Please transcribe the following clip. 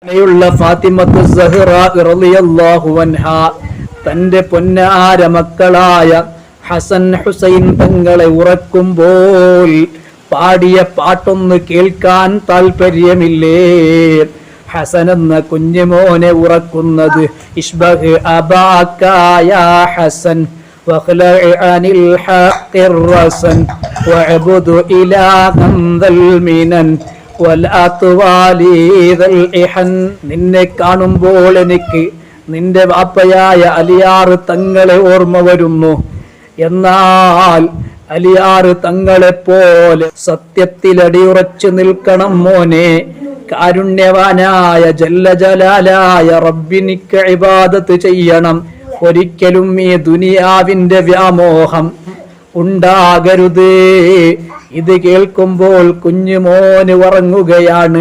യുള്ള ഫാത്തിമത്തു സഹ്റ റളിയല്ലാഹു അൻഹാ തന്റെ പൊന്നാര മക്കളായ ഹസൻ ഹുസൈൻ തങ്ങളെ ഉറക്കുമ്പോൾ പാടിയ പാട്ടൊന്ന് കേൾക്കാൻ താല്പര്യമില്ലേ? ഹസൻ എന്ന കുഞ്ഞുമോനെ ഉറക്കുന്നത് ഇഷ്ബഹ് അബാക യാ ഹസൻ വഖ്ലഇ അനിൽ ഹഖിർ റസൻ വഅബ്ദു ഇലാഹൻ ദൽ മിനൻ. നിന്നെ കാണുമ്പോൾ എനിക്ക് നിന്റെ വാപ്പയായ അലിയാർ തങ്ങളെ ഓർമ്മ വരുന്നു. എന്നാൽ അലിയാർ തങ്ങളെ പോലെ സത്യത്തിൽ അടിയുറച്ചു നിൽക്കണം മോനെ. കാരുണ്യവാനായ ജല്ല ജലാലായ റബ്ബിനിക്ക് ഇബാദത്ത് ചെയ്യണം. ഒരിക്കലും ഈ ദുനിയാവിന്റെ വ്യാമോഹം ഉണ്ടാകരുതേ. ഇത് കേൾക്കുമ്പോൾ കുഞ്ഞുമോന് ഉറങ്ങുകയാണ്.